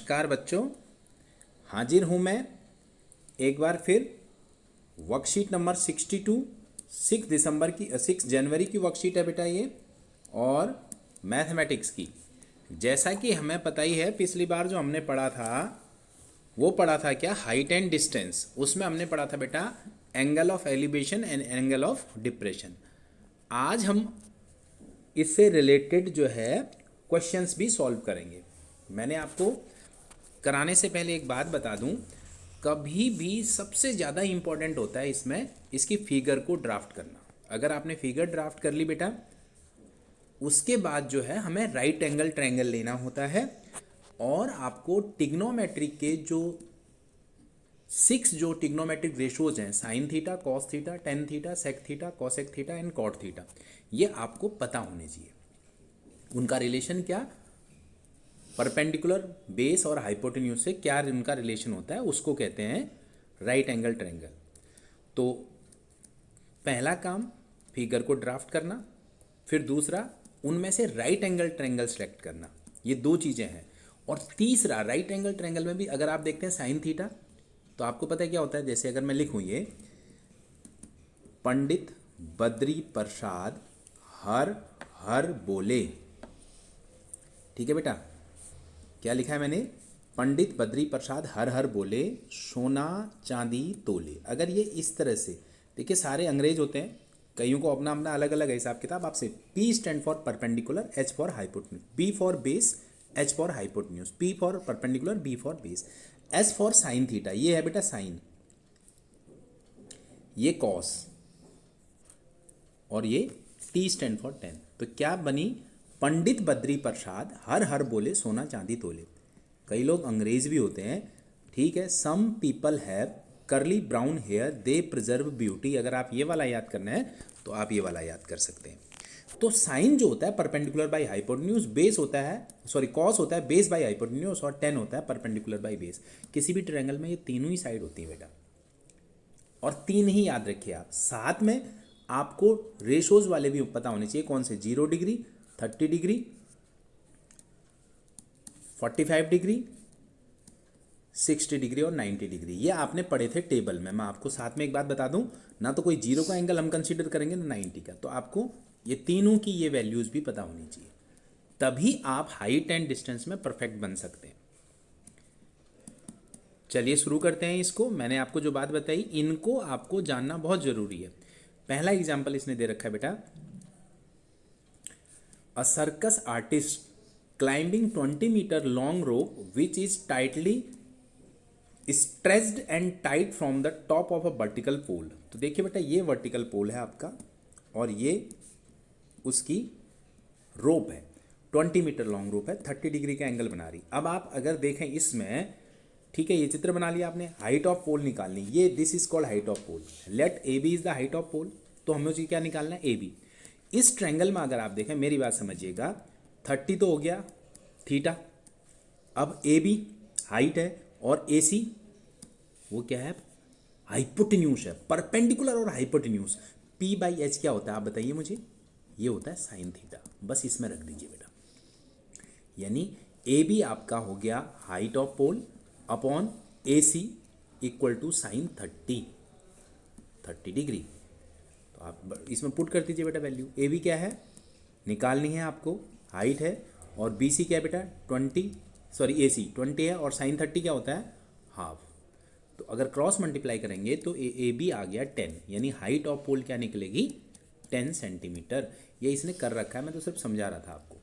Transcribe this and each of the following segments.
नमस्कार बच्चों, हाजिर हूँ मैं एक बार फिर वर्कशीट नंबर 62 6 जनवरी की वर्कशीट है बेटा ये। और मैथमेटिक्स की, जैसा कि हमें पता ही है पिछली बार जो हमने पढ़ा था वो पढ़ा था क्या, हाइट एंड डिस्टेंस। उसमें हमने पढ़ा था बेटा angle of elevation and angle of depression. आज हम इससे रिलेटेड जो है क्वेश्चंस भी सॉल्व करेंगे। मैंने आपको कराने से पहले एक बात बता दूं, कभी भी सबसे ज़्यादा इम्पॉर्टेंट होता है इसमें इसकी फिगर को ड्राफ्ट करना। अगर आपने फिगर ड्राफ्ट कर ली बेटा, उसके बाद जो है हमें राइट एंगल ट्रायंगल लेना होता है और आपको टिग्नोमेट्रिक के जो 6 जो टिग्नोमेट्रिक रेशोज हैं, sine theta, cos theta, tan theta, sec theta, cosec theta and cot theta, ये आपको पता होने चाहिए। उनका रिलेशन क्या, परपेंडिकुलर बेस और हाइपोटेन्यूज से क्या उनका रिलेशन होता है, उसको कहते हैं राइट एंगल ट्रायंगल। तो पहला काम फिगर को ड्राफ्ट करना, फिर दूसरा उनमें से राइट एंगल ट्रायंगल सेलेक्ट करना, ये दो चीज़ें हैं। और तीसरा राइट एंगल ट्रायंगल में भी अगर आप देखते हैं साइन थीटा, तो आपको पता है क्या होता है। जैसे अगर मैं लिखूँ ये पंडित बद्री प्रसाद हर हर बोले, ठीक है बेटा, क्या लिखा है मैंने, पंडित बद्री प्रसाद हर हर बोले सोना चांदी तोले। अगर ये इस तरह से देखिए, सारे अंग्रेज होते हैं, कईयों को अपना अपना अलग अलग हिसाब किताब। आपसे P stand for perpendicular, H for hypotenuse, B for base, H for hypotenuse, P for perpendicular, B for base, S for sine theta, ये है बेटा साइन, ये कॉस, और ये T स्टैंड फॉर टेन। तो क्या बनी, पंडित बद्री प्रसाद हर हर बोले सोना चांदी तोले। कई लोग अंग्रेज भी होते हैं, ठीक है। सम पीपल हैव करली ब्राउन हेयर दे प्रिजर्व ब्यूटी। अगर आप ये वाला याद करना है तो आप ये वाला याद कर सकते हैं। तो साइन जो होता है परपेंडिकुलर बाई हाइपोटेन्यूज, बेस होता है, सॉरी कॉस होता है बेस बाई हाइपोटेन्यूज, और टेन होता है परपेंडिकुलर बाई बेस। किसी भी ट्रायंगल में ये तीनों ही साइड होती है बेटा, और तीन ही याद रखिए आप। साथ में आपको रेशोज वाले भी पता होने चाहिए, कौन से, 0 डिग्री, 30 डिग्री, 45 डिग्री, 60 डिग्री और 90 डिग्री। ये आपने पढ़े थे टेबल में। मैं आपको साथ में एक बात बता दूं, ना तो कोई 0 का एंगल हम कंसीडर करेंगे ना 90 का। तो आपको ये तीनों की ये वैल्यूज भी पता होनी चाहिए, तभी आप हाइट एंड डिस्टेंस में परफेक्ट बन सकते हैं। चलिए शुरू करते हैं इसको। मैंने आपको जो बात बताई, इनको आपको जानना बहुत जरूरी है। पहला एग्जाम्पल इसने दे रखा है बेटा, A circus artist climbing 20 meter long rope which is tightly stretched and tight from the top of a vertical pole। तो देखिए बेटा, ये वर्टिकल पोल है आपका और ये उसकी रोप है, 20 मीटर लॉन्ग रोप है, 30 डिग्री का एंगल बना रही। अब आप अगर देखें इसमें, ठीक है, ये चित्र बना लिया आपने, हाइट ऑफ पोल निकालनी, ये this is called height of pole. Let A B is the height of pole. तो हमें उसे क्या निकालना है, ए बी। इस ट्रायंगल में अगर आप देखें, मेरी बात समझिएगा, 30 तो हो गया थीटा, अब ए बी हाइट है और ए सी वो क्या है, हाइपोटेन्यूज है, परपेंडिकुलर और हाइपोटेन्यूज। पी बाई एच क्या होता है आप बताइए मुझे, ये होता है साइन थीटा। बस इसमें रख दीजिए बेटा, यानी ए बी आपका हो गया height of pole upon A C equal to sine 30 degree. तो आप इसमें पुट कर दीजिए बेटा वैल्यू। ए बी क्या है, निकालनी है आपको, हाइट है, और बी सी क्या है बेटा 20, सॉरी ए सी 20 है, और साइन 30 क्या होता है, हाफ। तो अगर क्रॉस मल्टीप्लाई करेंगे तो ए बी आ गया 10, यानी हाइट ऑफ पोल क्या निकलेगी, 10 सेंटीमीटर। ये इसने कर रखा है, मैं तो सिर्फ समझा रहा था आपको।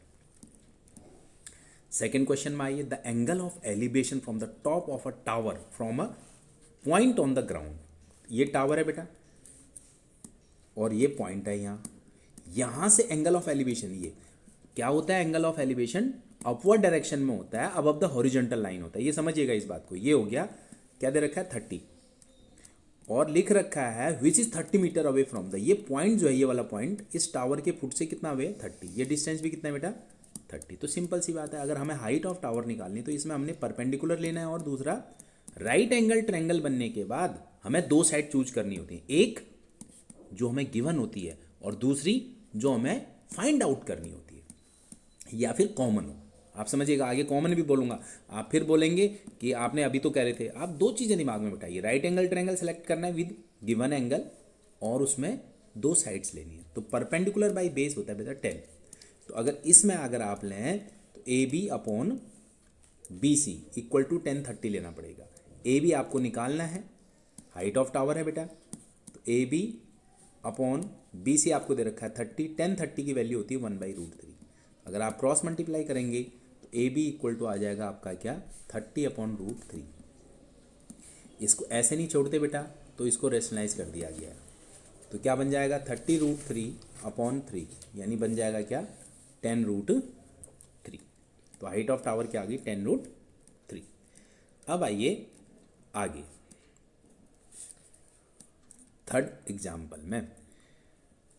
सेकेंड क्वेश्चन में आइए, the angle of elevation from the top of a tower from a point on the ground. ये टावर है बेटा और ये पॉइंट है यहाँ से एंगल ऑफ एलिवेशन, ये क्या होता है, angle of elevation upward direction में होता है, अबव द हॉरिजॉन्टल लाइन होता है। ये समझिएगा इस बात को। ये हो गया, क्या दे रखा है 30, और लिख रखा है which is 30 metre away from the, ये पॉइंट जो है, ये वाला पॉइंट इस टावर के फुट से कितना अवे है, 30। ये डिस्टेंस भी कितना है बेटा 30। तो सिंपल सी बात है, अगर हमें हाइट ऑफ टावर निकालनी तो इसमें हमने परपेंडिकुलर लेना है, और दूसरा राइट एंगल ट्रायंगल बनने के बाद हमें दो साइड चूज करनी होती है, एक जो हमें गिवन होती है और दूसरी जो हमें फाइंड आउट करनी होती है, या फिर कॉमन हो। आप समझिएगा, आगे कॉमन भी बोलूँगा, आप फिर बोलेंगे कि आपने अभी तो कह रहे थे। आप दो चीज़ें दिमाग में बिठाइए, राइट एंगल ट्रायंगल सेलेक्ट करना है विद गिवन एंगल, और उसमें दो साइड्स लेनी है। तो परपेंडिकुलर बाई बेस होता है बेटा 10। तो अगर इसमें अगर आप लें तो A B upon B C equal to 1030 लेना पड़ेगा। ए बी आपको निकालना है, हाइट ऑफ टावर है बेटा, तो A B upon B C आपको दे रखा है 30, 1030 की वैल्यू होती है 1/√3। अगर आप क्रॉस मल्टीप्लाई करेंगे तो ए बी इक्वल टू आ जाएगा आपका क्या, 30/√3। इसको ऐसे नहीं छोड़ते बेटा, तो इसको रेशनलाइज कर दिया गया है। तो क्या बन जाएगा 30√3/3, यानी बन जाएगा क्या 10√3। तो हाइट ऑफ टावर क्या आ गई 10√3। अब आइए आगे थर्ड एग्जाम्पल में,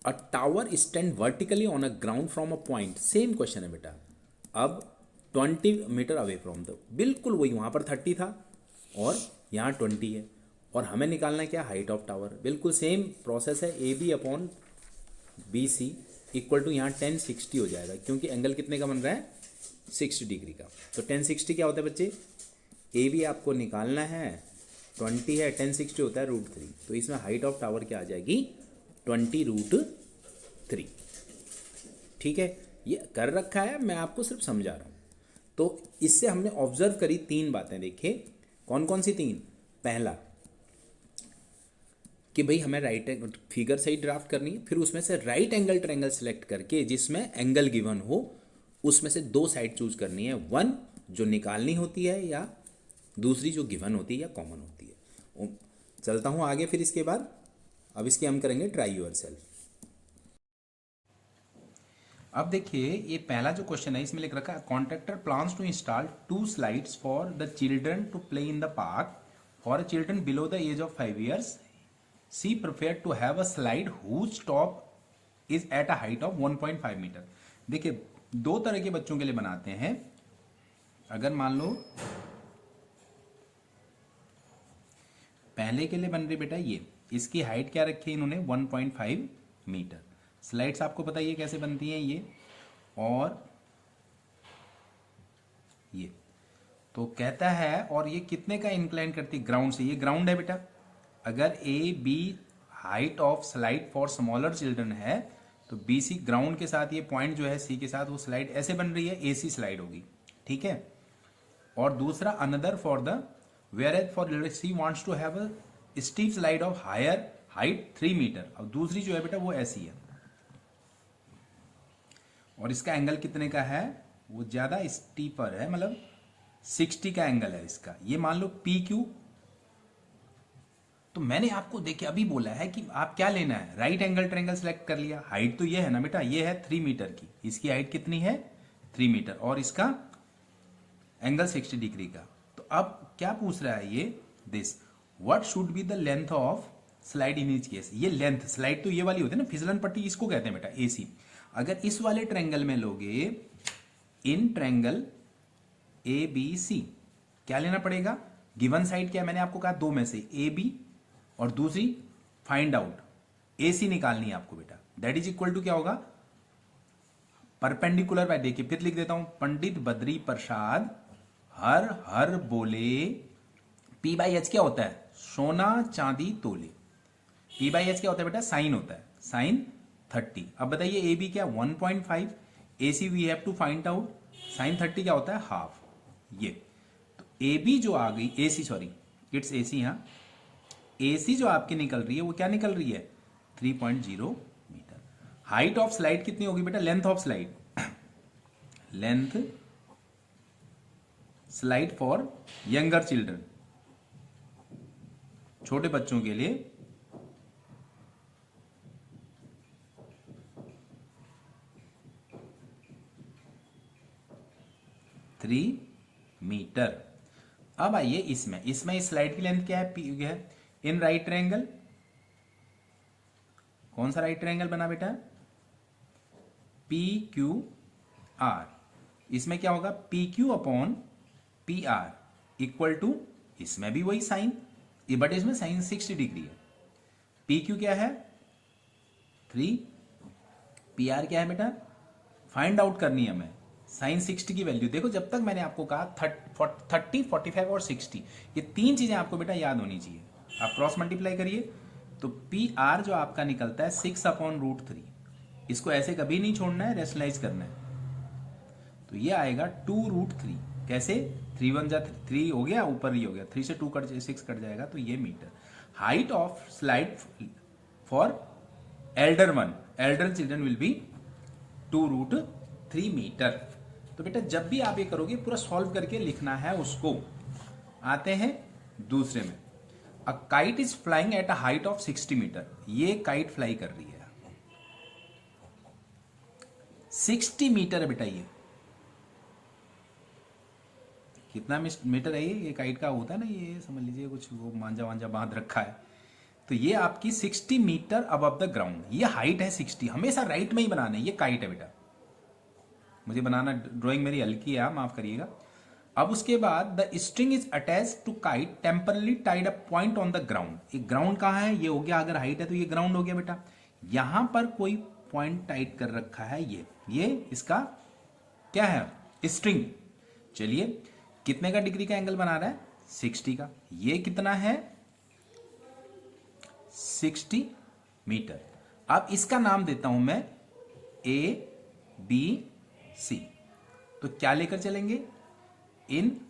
अ tower stand vertically on a ground from a point, same question है बेटा, अब 20 मीटर अवे फ्रॉम द, बिल्कुल वही, वहाँ पर 30 था और यहाँ 20 है, और हमें निकालना क्या, हाइट ऑफ टावर। बिल्कुल सेम प्रोसेस है, A B upon B C equal to यहाँ 1060 हो जाएगा, क्योंकि एंगल कितने का बन रहा है 60 डिग्री का। तो 1060 क्या होता है बच्चे, ए बी आपको निकालना है, 20 है, 1060 होता है √3। तो इसमें हाइट ऑफ टावर क्या आ जाएगी 20√3। ठीक है, ये कर रखा है, मैं आपको सिर्फ समझा रहा हूँ। तो इससे हमने ऑब्जर्व करी तीन बातें, देखिए कौन कौन सी तीन। पहला कि भाई हमें राइट फिगर सही ड्राफ्ट करनी है, फिर उसमें से राइट एंगल ट्रायंगल सेलेक्ट करके जिसमें एंगल गिवन हो उसमें से दो साइड चूज करनी है, वन जो निकालनी होती है या दूसरी जो गिवन होती है या कॉमन होती है। चलता हूँ आगे, फिर इसके बाद अब इसके हम करेंगे ट्राई योरसेल्फ। अब देखिए ये पहला जो क्वेश्चन है इसमें लिख रखा है, contractor plans to install 2 slides for the children to play in the park for children below the age of 5 years. She prepared to have a slide whose top is at a height of 1.5 metre. देखिए दो तरह के बच्चों के लिए बनाते हैं। अगर मान लो पहले के लिए बन रही बेटा ये, इसकी हाइट क्या रखी है इन्होंने 1.5 मीटर। स्लाइड्स आपको पता है कैसे बनती हैं ये, और ये तो कहता है, और ये कितने का इंक्लाइन करती है ग्राउंड से, ये ग्राउंड है बेटा। अगर A B height of slide for smaller children है तो बी सी ग्राउंड के साथ, ये पॉइंट जो है सी के साथ, वो स्लाइड ऐसे बन रही है, ए सी स्लाइड होगी, ठीक है। और दूसरा another for the where age for she wants to have a steep slide of higher height 3 metre, और दूसरी जो है बेटा वो ऐसी है, और इसका एंगल कितने का है, वो ज्यादा स्टीपर है, मतलब 60 का एंगल है इसका। ये मान लो पी क्यू। तो मैंने आपको देखिए अभी बोला है कि आप क्या लेना है, राइट एंगल ट्रायंगल सेलेक्ट कर लिया, हाइट तो ये है ना बेटा, ये है 3 मीटर की, इसकी हाइट कितनी है 3 मीटर, और इसका एंगल 60 डिग्री का। तो अब क्या पूछ रहा है ये, this what should be the length of slide in each case. ये लेंथ, स्लाइड तो ये वाली होती है ना फिसलन पट्टी, इसको कहते हैं बेटा एसी। अगर इस वाले ट्रायंगल में लोगे, in triangle A B C, क्या लेना पड़ेगा, गिवन साइड क्या, मैंने आपको कहा दो में से ए बी, और दूसरी फाइंड आउट ए सी निकालनी है आपको बेटा। दैट इज इक्वल टू क्या होगा, परपेंडिकुलर बाय, देखिए फिर लिख देता हूं, पंडित बद्री प्रसाद हर हर बोले, पी बाई एच क्या होता है, सोना चांदी तोले। पी बाई एच क्या होता है बेटा, साइन होता है, साइन 30। अब बताइए ए बी क्या 1.5, A C we have to find out, sine 30 क्या होता है हाफ। ये तो ए बी जो आ गई, ए सी सॉरी इट्स ए सी, यहाँ ए सी जो आपकी निकल रही है वो क्या निकल रही है 3.0 मीटर। हाइट ऑफ स्लाइड कितनी होगी बेटा, length of slide, length slide for younger children, छोटे बच्चों के लिए 3 मीटर। अब आइए इसमें इस स्लाइड की लेंथ क्या है, पी है इन राइट ट्रायंगल। कौन सा राइट ट्रायंगल बना बेटा, पी क्यू आर। इसमें क्या होगा, P Q upon P R equal to, इसमें भी वही साइन, बट इसमें साइन 60 डिग्री है। पी क्यू क्या है 3, पी आर क्या है बेटा, फाइंड आउट करनी है हमें साइन 60 की वैल्यू देखो, जब तक मैंने आपको कहा 30, 45 और 60, ये तीन चीजें आपको बेटा याद होनी चाहिए। आप क्रॉस मल्टीप्लाई करिए तो पी आर जो आपका निकलता है 6/√3, इसको ऐसे कभी नहीं छोड़ना है, रेशनलाइज करना है। तो ये आएगा 2√3, कैसे 3 1 जा 3 हो गया, ऊपर ही हो गया, 3 से 2 कट 6 कट जाएगा, तो ये metre. Height of slide for elder one, elder children will be 2√3 metre. तो बेटा जब भी आप ये करोगे पूरा सॉल्व करके लिखना है उसको। आते हैं दूसरे में, a kite is flying at a height of 60 metre. ये काइट फ्लाई कर रही है 60 मीटर है बेटा। ये कितना मीटर है ये काइट का होता है ना, ये समझ लीजिए कुछ वो मांझा वांझा बांध रखा है। तो ये आपकी 60 मीटर अबव द ग्राउंड, ये हाइट है 60। हमेशा राइट में ही बनाना है, ये काइट है बेटा। मुझे बनाना ड्राइंग मेरी हल्की है, माफ करिएगा। अब उसके बाद the string is attach to kite temporarily tied a point on the ground. ये ग्राउंड कहाँ है, ये हो गया, अगर हाइट है तो ये ग्राउंड हो गया बेटा। यहां पर कोई पॉइंट टाइट कर रखा है, ये इसका क्या है, स्ट्रिंग। चलिए कितने का डिग्री का एंगल बना रहा है, 60 का। ये कितना है, 60 मीटर। अब इसका नाम देता हूं मैं ABC। तो क्या लेकर चलेंगे इन,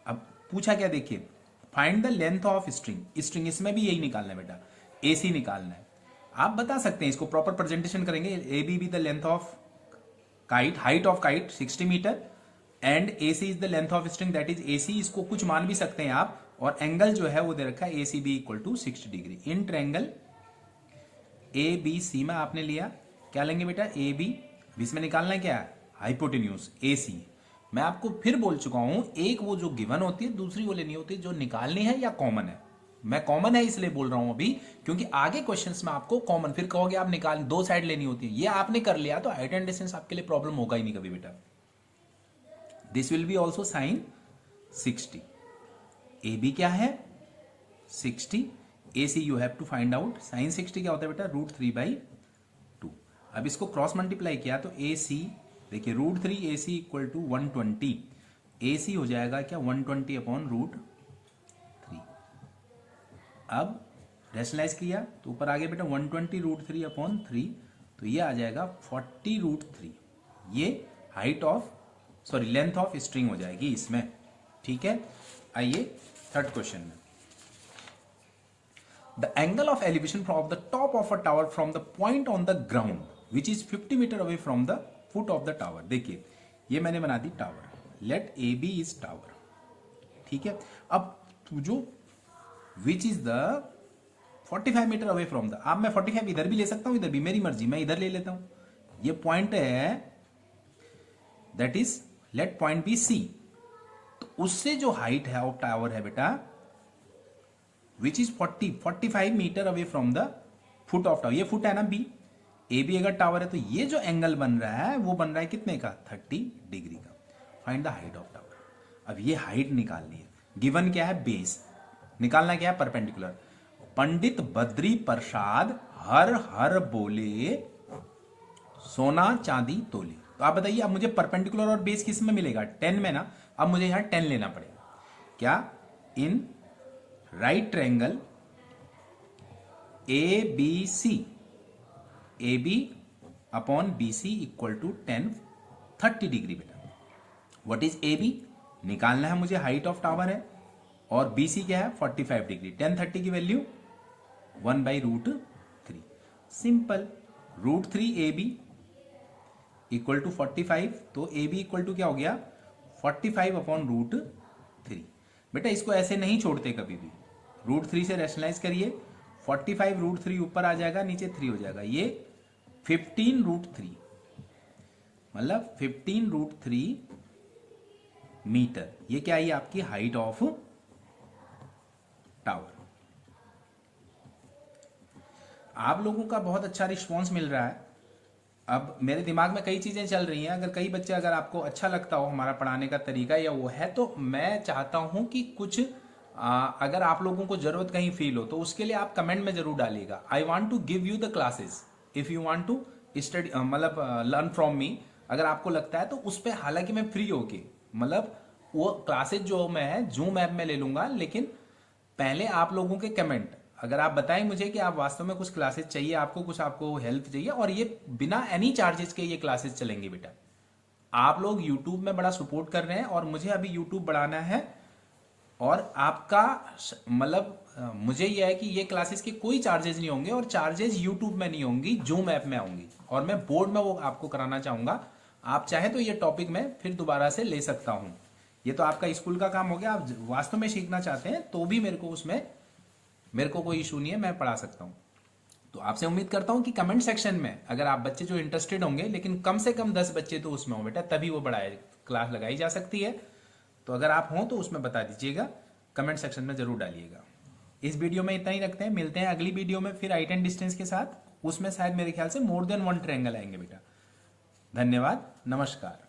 अब पूछा क्या, देखिए find the length of string. String इसमें भी यही निकालना है बेटा, AC निकालना है। आप बता सकते हैं, इसको प्रॉपर प्रेजेंटेशन करेंगे, AB be the length of kite, height of kite 60 metre and AC is the length of string that is AC। इसको कुछ मान भी सकते हैं आप, और एंगल जो है वो दे रखा है ACB equal to 60 degree. In triangle ABC में आपने लिया, क्या लेंगे बेटा, AB, इसमें निकालना है क्या, हाइपोटेन्यूज AC। मैं आपको फिर बोल चुका हूं, एक वो जो गिवन होती है, दूसरी वो लेनी होती है जो निकालनी है या कॉमन है। मैं कॉमन है इसलिए बोल रहा हूं अभी, क्योंकि आगे क्वेश्चंस में आपको कॉमन, फिर कहोगे आप निकाल, दो साइड लेनी होती है। ये आपने कर लिया तो हाइट एंड डिस्टेंस आपके लिए प्रॉब्लम होगा ही नहीं कभी बेटा। This will be also sine 60। AB क्या है 60, AC you have to find out. Sine 60 क्या होता है बेटा, √3/2। अब इसको क्रॉस मल्टीप्लाई किया तो AC, देखिए √3 AC इक्वल टू 120। AC हो जाएगा क्या, 120/√3। अब रेशनलाइज किया तो ऊपर आगे बेटा 120√3/3, तो ये आ जाएगा 40√3। ये height of, sorry length of string हो जाएगी इसमें। ठीक है, आइए थर्ड क्वेश्चन में। The angle of elevation from the top of a tower from the point on the ground which is 50 metre away from the foot of the tower. देखिए ये मैंने बना दी tower, let AB is tower. ठीक है, अब जो which is the 45 metre away from the, अब मैं 45 इधर भी ले सकता हूं, इधर भी, मेरी मर्जी, मैं इधर ले लेता हूं। ये पॉइंट है, that is let point B C। तो उससे जो हाइट है ऑफ टावर है बेटा, which is 45 metre away from the foot of tower. ये फुट है ना B, AB अगर टावर है तो ये जो एंगल बन रहा है वो बन रहा है कितने का, 30 डिग्री का। Find the height of tower. अब ये हाइट निकालनी है, गिवन क्या है, बेस निकालना क्या है, परपेंडिकुलर। पंडित बद्री प्रसाद हर हर बोले सोना चांदी तोले। तो आप बताइए, अब मुझे परपेंडिकुलर और बेस किस में मिलेगा, 10 में ना। अब मुझे यहां 10 लेना पड़ेगा। क्या, in right triangle ABC, AB/BC equal to 10 30 degree बेटा। व्हाट इज AB, निकालना है मुझे, हाइट ऑफ टावर है, और BC क्या है 45 डिग्री। 10 30 की value 1/√3। Simple, √3 AB equal to 45, तो AB इक्वल टू क्या हो गया, 45/√3। बेटा इसको ऐसे नहीं छोड़ते कभी भी, √3 से रैशनलाइज करिए, 45 √3 ऊपर आ जाएगा, नीचे 3 हो जाएगा, ये 15 √3, मतलब 15 √3 मीटर। ये क्या है, आपकी हाइट ऑफ टावर। आप लोगों का बहुत अच्छा रिस्पॉन्स मिल रहा है। अब मेरे दिमाग में कई चीजें चल रही हैं, अगर कई बच्चे, अगर आपको अच्छा लगता हो हमारा पढ़ाने का तरीका या वो है, तो मैं चाहता हूं कि कुछ अगर आप लोगों को जरूरत कहीं फील हो तो उसके लिए आप कमेंट में जरूर डालिएगा। I want to give you the classes, if you want to study, मतलब लर्न फ्रॉम मी, अगर आपको लगता है तो उस पर, हालांकि मैं फ्री होके, मतलब वो क्लासेज जो मैं जूम ऐप में ले लूंगा, लेकिन पहले आप लोगों के कमेंट, अगर आप बताएं मुझे कि आप वास्तव में कुछ क्लासेस चाहिए, आपको कुछ, आपको हेल्प चाहिए, और ये बिना एनी चार्जेस के ये क्लासेस चलेंगे बेटा। आप लोग यूट्यूब में बड़ा सपोर्ट कर रहे हैं और मुझे अभी यूट्यूब बढ़ाना है, और आपका मतलब मुझे यह है कि ये क्लासेस के कोई चार्जेस नहीं होंगे, और चार्जेस यूट्यूब में नहीं होंगी, जूम ऐप में होंगी, और मैं बोर्ड में वो आपको कराना चाहूंगा। आप चाहे तो ये टॉपिक मैं फिर दोबारा से ले सकता हूं। ये तो आपका स्कूल का काम हो गया, आप वास्तव में सीखना चाहते हैं तो भी मेरे को उसमें, मेरे को कोई इशू नहीं है, मैं पढ़ा सकता हूं। तो आपसे उम्मीद करता हूं कि कमेंट सेक्शन में अगर आप बच्चे जो इंटरेस्टेड होंगे, लेकिन कम से कम 10 बच्चे तो उसमें हो बेटा, तभी वो बढ़ाए क्लास लगाई जा सकती है। तो अगर आप हों तो उसमें बता दीजिएगा, कमेंट सेक्शन में जरूर डालिएगा। इस वीडियो में इतना ही रखते हैं, मिलते हैं अगली वीडियो में फिर हाइट एंड डिस्टेंस के साथ। उसमें शायद मेरे ख्याल से मोर देन वन ट्रायंगल आएंगे बेटा। धन्यवाद, नमस्कार।